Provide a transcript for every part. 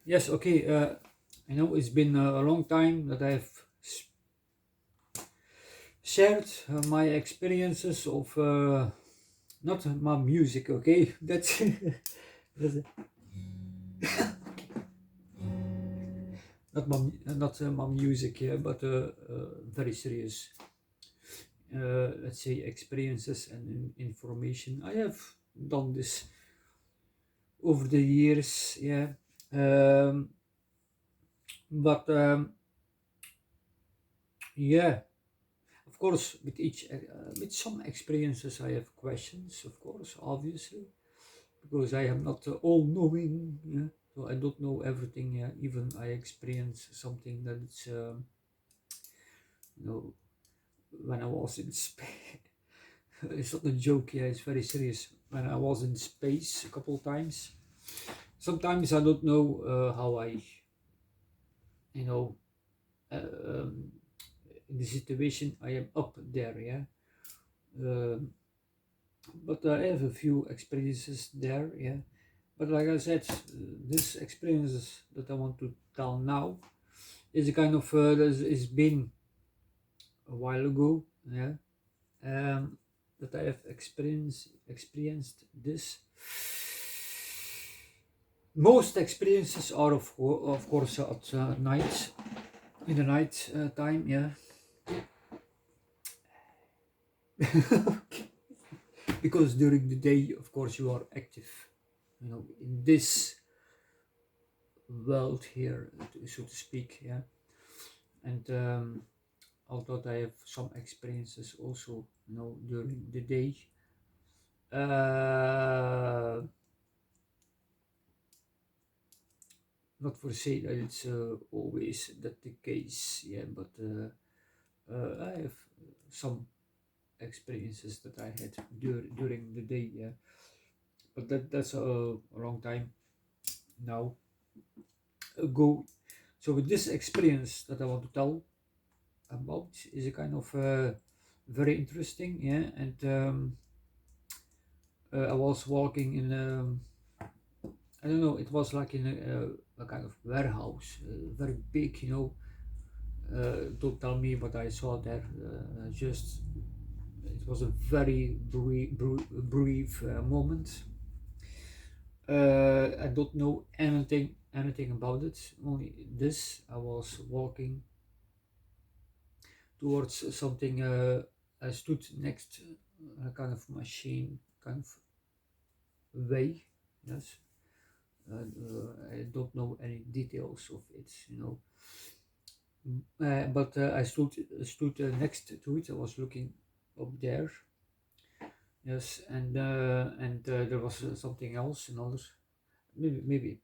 Yes, okay. I know it's been a long time that I've shared my experiences of not my music, okay? That's not my music, yeah, but very serious, let's say, experiences and information. I have done this over the years, yeah. Um, but yeah, of course, with some experiences, I have questions, of course, obviously, because I am not all knowing. Yeah? So I don't know everything. Yeah? Even I experience something that it's, you know, when I was in space. It's not a joke. Yeah, it's very serious. When I was in space a couple of times, sometimes I don't know how I, you know, um, in the situation I am up there. Yeah. Um, but I have a few experiences there, yeah. But like I said, this experiences that I want to tell now is a kind of it's been a while ago, yeah. That I have experienced this. Most experiences are of course at night, in the night time, yeah. Because during the day, of course, you are active, in this world here, so to speak, yeah. And although I have some experiences also, during the day, uh, not for say that it's always that the case, yeah, but I have some experiences that I had during the day, yeah. But that's a long time now ago. So with this experience that I want to tell about is a kind of very interesting, yeah. And I was walking in I don't know, it was like in a kind of warehouse, very big, don't tell me what I saw there, just it was a very brief moment. I don't know anything about it, only this. I was walking towards something. I stood next a kind of machine, kind of way, yes. I don't know any details of it, but I stood next to it. I was looking up there, yes, and there was something else, another, maybe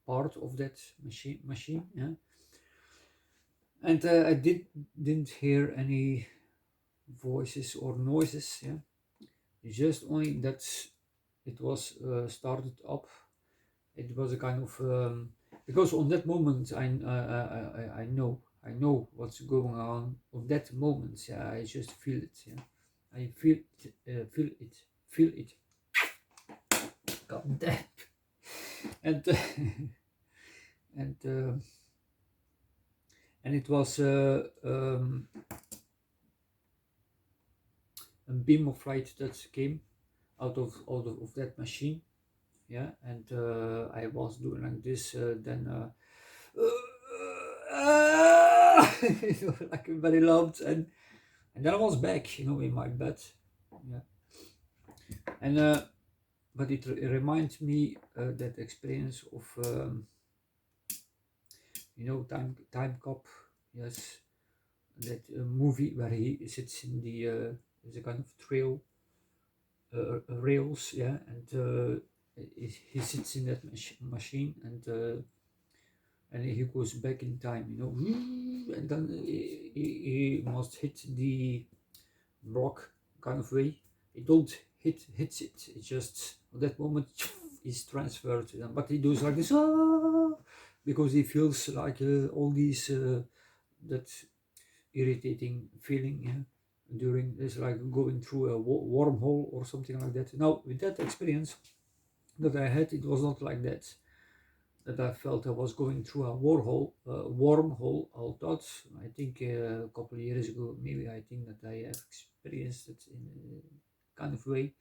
part of that machine, yeah. And I didn't hear any voices or noises, yeah. Just only that it was started up. It was a kind of because on that moment I know what's going on that moment. Yeah, I just feel it. Yeah, I feel it. God damn. And and and it was a beam of light that came out of that machine. Yeah, and I was doing like this. Then like very loud, and then I was back, in my bed. Yeah, and but it reminds me that experience of time cop. Yes, that movie where he sits in the is a kind of trail rails, yeah, and he sits in that machine, and he goes back in time, and then he must hit the block kind of way. He don't hits it. It just at that moment is transferred, but he does like this, because he feels like all these that irritating feeling, yeah, during it's like going through a wormhole or something like that. Now with that experience that I had, it was not like that. that I felt I was going through a wormhole. I thought, I think a couple of years ago, maybe I think that I have experienced it in a kind of way.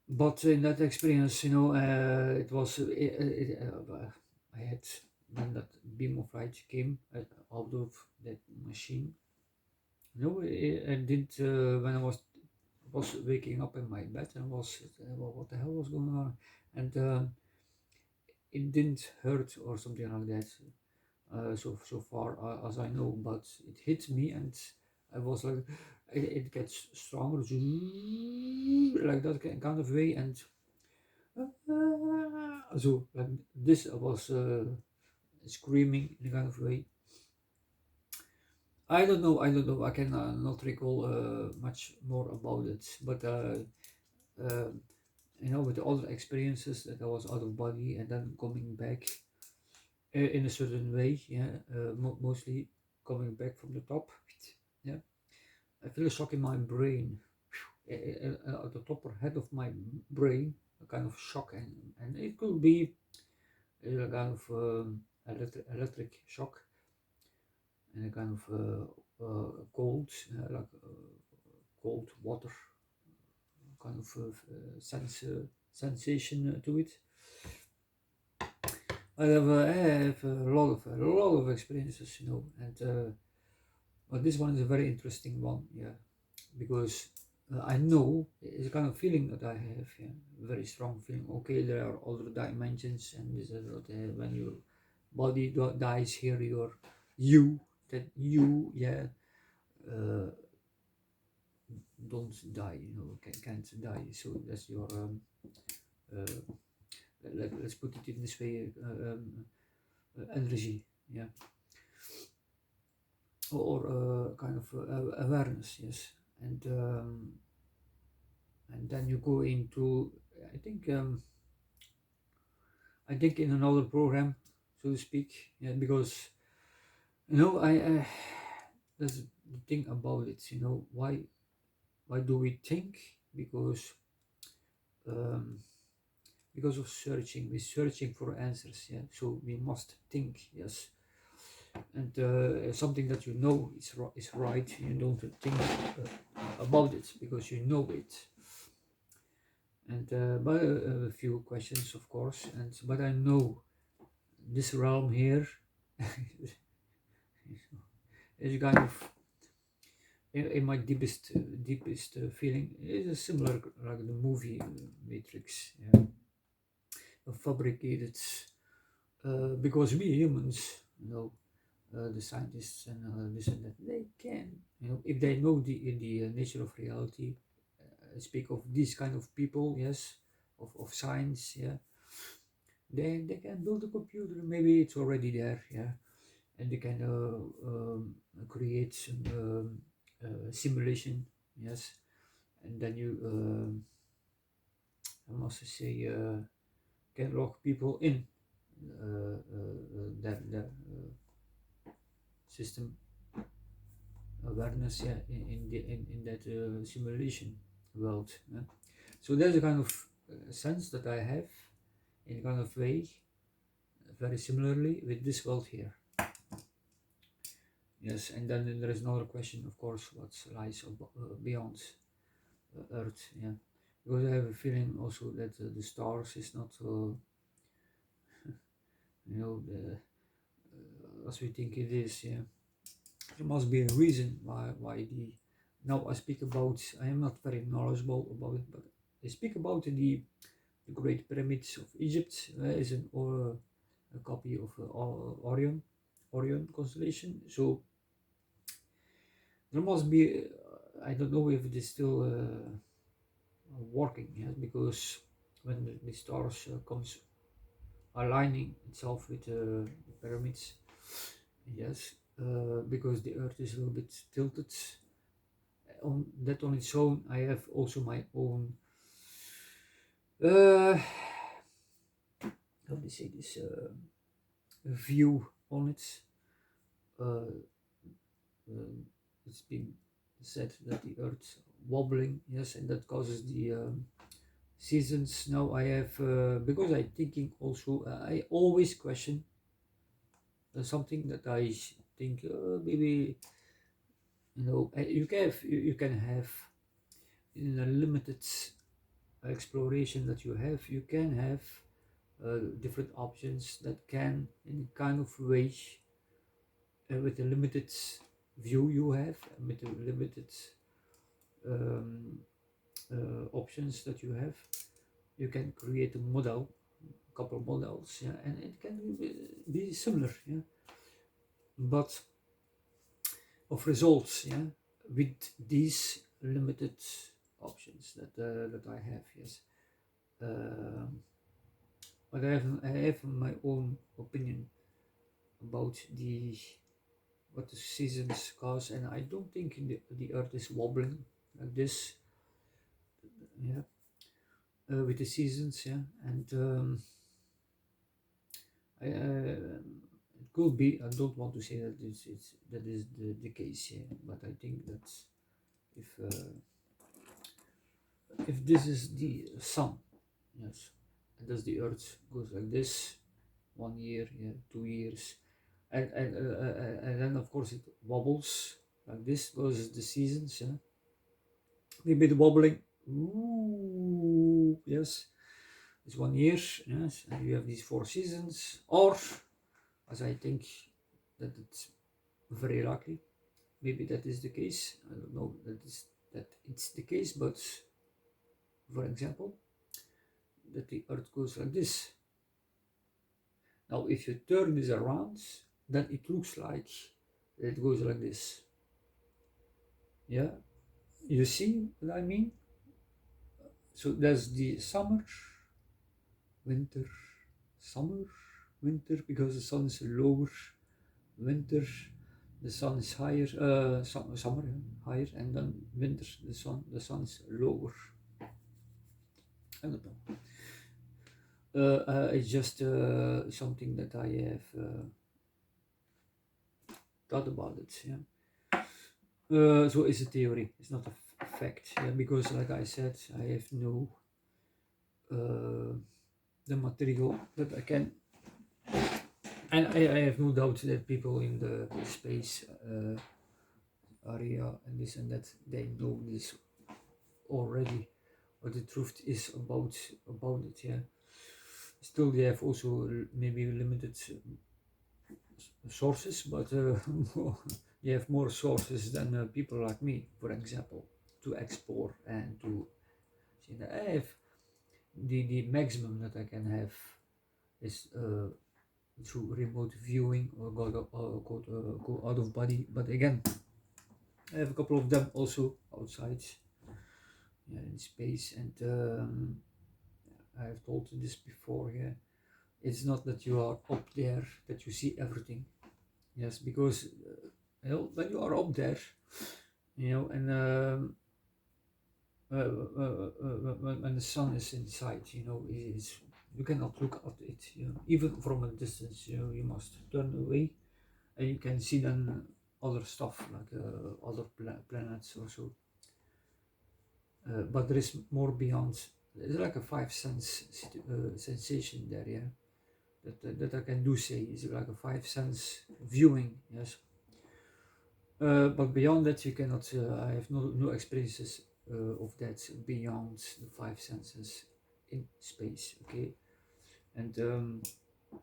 But in that experience, it was, I had, when that beam of light came out of that machine, I did, when I was waking up in my bed and was, well, what the hell was going on? And it didn't hurt or something like that. So far as I know, but it hit me and I was like, it gets stronger, like that kind of way, and so like this I was screaming in a kind of way. I don't know, I can not recall much more about it, but uh, with the other experiences that I was out of body and then coming back in a certain way, yeah, mostly coming back from the top, yeah. I feel a shock in my brain, at the top or head of my brain, a kind of shock, and it could be a kind of electric shock and a kind of cold, like cold water, kind of sensation to it. I have a lot of experiences, and but this one is a very interesting one, yeah, because I know it's a kind of feeling that I have, yeah, very strong feeling. Okay, there are other dimensions, and this is what, when your body dies here, yeah, uh, don't die, can't die. So that's your uh, let's put it in this way, energy, yeah, or kind of awareness, yes, and then you go into, I think in another program, so to speak, yeah, because I that's the thing about it, why do we think? Um, because of searching, we're searching for answers, yeah, so we must think, yes, and something that is right, you don't think about it because you know it, and but a few questions, of course, but I know this realm here is kind of, in my deepest feeling, is similar like the movie Matrix, yeah, fabricated, because we humans, the scientists and this and that, they can, if they know the nature of reality, speak of these kind of people, yes, of science, yeah, they can build a computer, maybe it's already there, yeah, and they can create some simulation, yes, and then you, I must say, can lock people in that system awareness, yeah, in that simulation world, yeah. So there's a kind of sense that I have in a kind of way, very similarly with this world here. Yes, and then there is another question, of course, what lies beyond Earth, yeah, because I have a feeling also that the stars is not, as we think it is, yeah. There must be a reason why now I speak about, I am not very knowledgeable about it, but I speak about the Great Pyramids of Egypt, is a copy of Orion constellation. So there must be, I don't know if it is still working, yeah, because when the stars comes aligning itself with the pyramids, yes, because the Earth is a little bit tilted on that on its own. I have also my own, how do you say this, view on it. Uh, it's been said that the Earth wobbling, yes, and that causes the seasons. Now I have, because I thinking also, I always question something that I think, maybe, you can have, in a limited exploration that you have, you can have different options that can, in a kind of way, with the limited view you have, with the limited um, options that you have, you can create a model, a couple of models, yeah, and it can be similar, yeah, but of results, yeah, with these limited options that I have, yes. Um, but I have my own opinion about what the seasons cause, and I don't think the earth is wobbling like this, yeah, with the seasons, yeah, and it could be. I don't want to say that that is the case, yeah, but I think that if uh, if this is the sun, yes, and as the earth goes like this, 1 year, yeah, 2 years, and then of course it wobbles like this, those the seasons, yeah, maybe the wobbling, ooh, yes, it's 1 year, yes, and you have these 4 seasons, or as I think that it's very likely, maybe that is the case, I don't know that it's the case, but for example, that the earth goes like this. Now if you turn this around, then it looks like it goes like this, yeah, you see what I mean? So there's the summer, winter, summer, winter, because the sun is lower, winter, the sun is higher, summer, higher, and then winter, the sun is lower. I don't know. It's just something that I have thought about it. Yeah. So it's a theory. It's not a fact. Yeah, because like I said, I have no the material that I can, and I have no doubt that people in the space area and this and that, they know this already, what the truth is about it. Yeah. Still, they have also maybe limited sources, but you have more sources than people like me, for example, to explore and to see that I have the maximum that I can have is through remote viewing or go out of body. But again, I have a couple of them also outside, yeah, in space, and I have told you this before. Yeah, it's not that you are up there that you see everything. Yes, because when you are up there, and when the sun is inside, is you cannot look at it. Even from a distance, you must turn away, and you can see then other stuff like other planets or so. But there is more beyond. There's like a five sense sensation there, yeah. That I can do say is like a five sense viewing, yes. But beyond that, you cannot. I have no experiences of that beyond the five senses in space. Okay, and